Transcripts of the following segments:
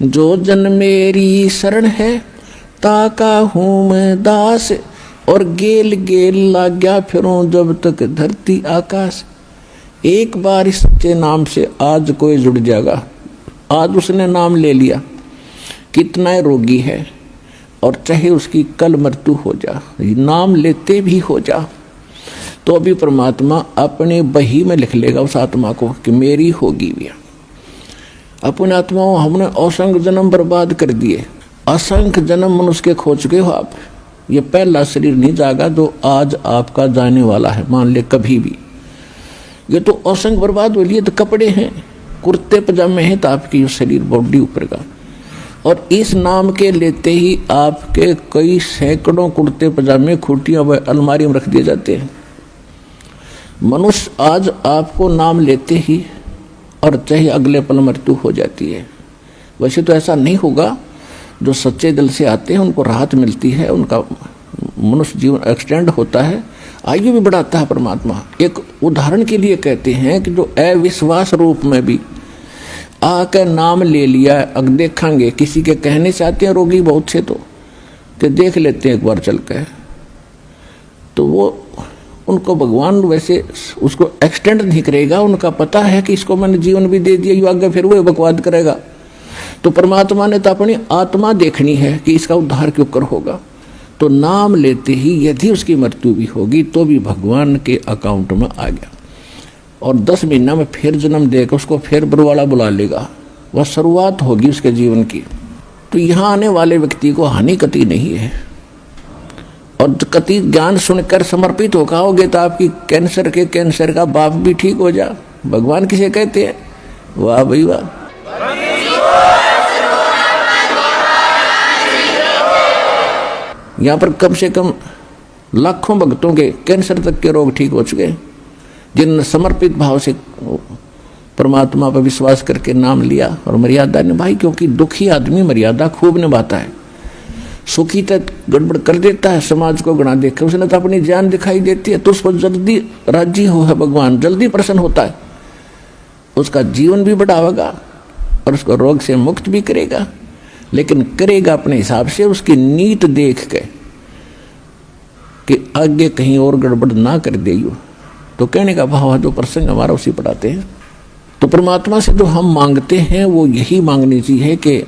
जो जन मेरी शरण है ताका हूँ मैं दास, और गेल गेल लाग्या फिरूं जब तक धरती आकाश। एक बार इस सच्चे नाम से आज कोई जुड़ जाएगा। आज उसने नाम ले लिया, कितना रोगी है और चाहे उसकी कल मृत्यु हो जा, नाम लेते भी हो जा, तो अभी परमात्मा अपने बही में लिख लेगा उस आत्मा को कि मेरी होगी भी। अपने आत्माओं हमने असंख्य जन्म बर्बाद कर दिए, असंख्य जन्म मनुष्य के खो चुके हो आप। ये पहला शरीर नहीं जागा जो आज आपका जाने वाला है, मान ले कभी भी। ये तो असंख्य बर्बाद हो लिए, तो कपड़े हैं, कुर्ते पजामे हैं, तो आपकी शरीर बॉडी ऊपर का। और इस नाम के लेते ही आपके कई सैकड़ों कुर्ते पजामे खूटियां व अलमारी में रख दिए जाते हैं। मनुष्य आज आपको नाम लेते ही और चाहे अगले पल मृत्यु हो जाती है। वैसे तो ऐसा नहीं होगा, जो सच्चे दिल से आते हैं उनको राहत मिलती है, उनका मनुष्य जीवन एक्सटेंड होता है, आयु भी बढ़ाता है परमात्मा। एक उदाहरण के लिए कहते हैं कि जो अविश्वास रूप में भी आकर नाम ले लिया, अब देखेंगे किसी के कहने से आते हैं रोगी बहुत से, तो देख लेते हैं एक बार चल कर, तो वो उनको भगवान वैसे उसको एक्सटेंड नहीं करेगा। उनका पता है कि इसको मैंने जीवन भी दे दिया, आगे फिर वो बकवाद करेगा। तो परमात्मा ने तो अपनी आत्मा देखनी है कि इसका उद्धार क्यों कर होगा। तो नाम लेते ही यदि उसकी मृत्यु भी होगी तो भी भगवान के अकाउंट में आ गया, और 10 महीना में फिर जन्म देकर उसको फिर बरवाला बुला लेगा। वह शुरुआत होगी उसके जीवन की। तो यहाँ आने वाले व्यक्ति को हानि कति नहीं है, और कति ज्ञान सुनकर समर्पित होगा होगे तो आपकी कैंसर का बाप भी ठीक हो जा। भगवान किसे कहते हैं? वाह भाई वाह। यहाँ पर कम से कम लाखों भक्तों के कैंसर तक के रोग ठीक हो चुके हैं, जिनने समर्पित भाव से परमात्मा पर विश्वास करके नाम लिया और मर्यादा निभाई। क्योंकि दुखी आदमी मर्यादा खूब निभाता है, सुखी तक गड़बड़ कर देता है, समाज को गणा देकर उसने तो अपनी जान दिखाई देती है, तो उसको जल्दी राजी हो है भगवान, जल्दी प्रसन्न होता है, उसका जीवन भी बढ़ावेगा और उसको रोग से मुक्त भी करेगा। लेकिन करेगा अपने हिसाब से, उसकी नीत देख के कि आगे कहीं और गड़बड़ ना कर दे। तो कहने का भाव है, जो प्रसंग हमारा उसी पढ़ाते हैं। तो परमात्मा से जो हम मांगते हैं वो यही मांगनी चाहिए कि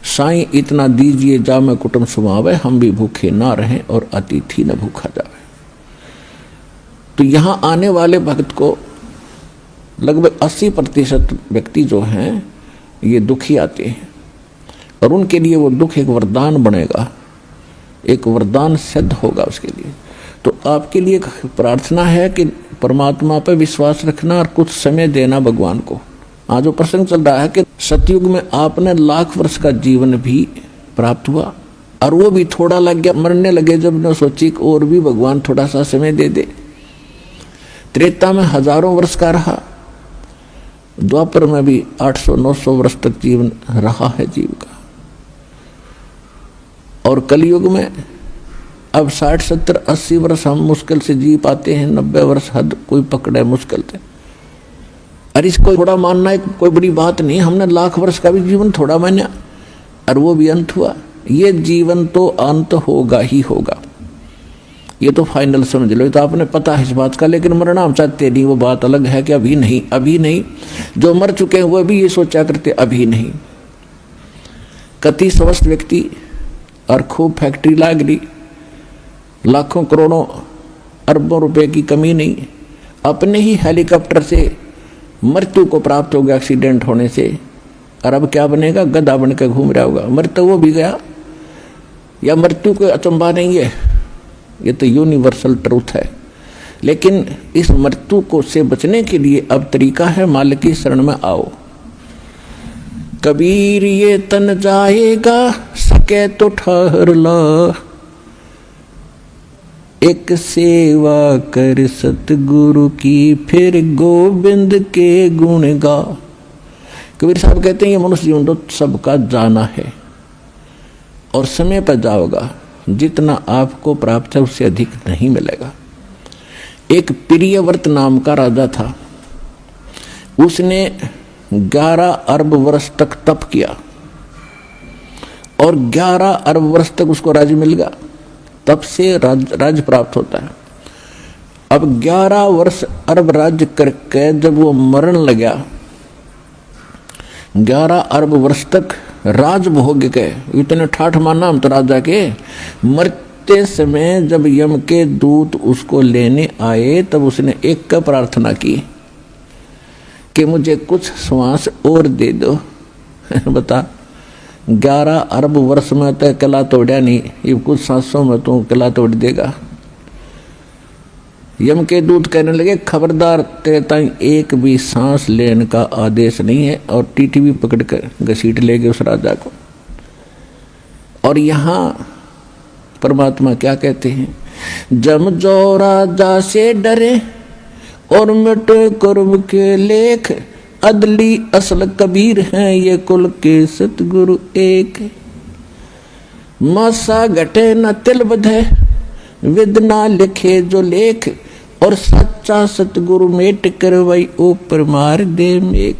साईं इतना दीजिए जा मैं कुटुंब सुमावे, हम भी भूखे ना रहें और अतिथि न भूखा जावे। तो यहाँ आने वाले भक्त को लगभग 80% व्यक्ति जो हैं ये दुखी आते हैं, और उनके लिए वो दुख एक वरदान बनेगा, एक वरदान सिद्ध होगा उसके लिए। तो आपके लिए प्रार्थना है कि परमात्मा पर विश्वास रखना और कुछ समय देना भगवान को। आज जो प्रसंग चल रहा है कि सतयुग में आपने लाख वर्ष का जीवन भी प्राप्त हुआ, और वो भी थोड़ा लग गया, मरने लगे जब ने सोची और भी भगवान थोड़ा सा समय दे दे। त्रेता में हजारों वर्ष का रहा, द्वापर में भी 800-900 वर्ष तक जीवन रहा है जीव का, और कलयुग में अब 60-70-80 वर्ष हम मुश्किल से जी पाते हैं, 90 वर्ष हद कोई पकड़े मुश्किल से। अरे इसको थोड़ा मानना है कोई बड़ी बात नहीं, हमने लाख वर्ष का भी जीवन थोड़ा माना और वो भी अंत हुआ। ये जीवन तो अंत होगा ही होगा, ये तो फाइनल समझ लो, तो आपने पता है इस बात का। लेकिन मरना हम चाहते नहीं, वो बात अलग है कि अभी नहीं, अभी नहीं। जो मर चुके हैं वो भी ये सोचा करते अभी नहीं। कति स्वस्थ व्यक्ति और खूब फैक्ट्री लाग रही, लाखों करोड़ों अरबों रुपए की कमी नहीं, अपने ही हेलीकॉप्टर से मृत्यु को प्राप्त हो गया एक्सीडेंट होने से, और अब क्या बनेगा? गधा बन के घूम रहा होगा। मृत्यु वो भी गया, या मृत्यु को अचंभा नहीं है, ये तो यूनिवर्सल ट्रूथ है। लेकिन इस मृत्यु को से बचने के लिए अब तरीका है, मालिक की शरण में आओ। कबीर ये तन जाएगा, सके तो ठहर ला, एक सेवा कर सतगुरु की, फिर गोविंद के गुण गा। कबीर साहब कहते हैं ये मनुष्य जीवन तो सबका जाना है, और समय पर जाओगा, जितना आपको प्राप्त है उससे अधिक नहीं मिलेगा। एक प्रियव्रत नाम का राजा था, उसने 11 अरब वर्ष तक तप किया और 11 अरब वर्ष तक उसको राज्य मिल गया। तप से राज्य प्राप्त होता है। अब 11 वर्ष अरब राज्य करके जब वो मरण लगा, 11 अरब वर्ष तक राज भोग के, इतने ठाठ माना हम तो राजा के। मरते समय जब यम के दूत उसको लेने आए तब उसने एक का प्रार्थना की कि मुझे कुछ श्वास और दे दो। बता, 11 अरब वर्ष में तो किला तोड़ा नहीं, ये कुछ सांसों में तो किला तोड़ देगा। यम के दूत कहने लगे, खबरदार, तेरे ताई एक भी सांस लेने का आदेश नहीं है, और टीटी भी पकड़ कर घसीट ले गए उस राजा को। और यहाँ परमात्मा क्या कहते हैं, जम जो राजा से डरे और मिटे कुर्ब के लेख, अदली असल कबीर हैं ये कुल के सतगुरु एक। मासा घटे न तिल बधे, विद ना लिखे जो लेख, और सच्चा सतगुरु मेट करवाई ऊपर मार दे मेघ।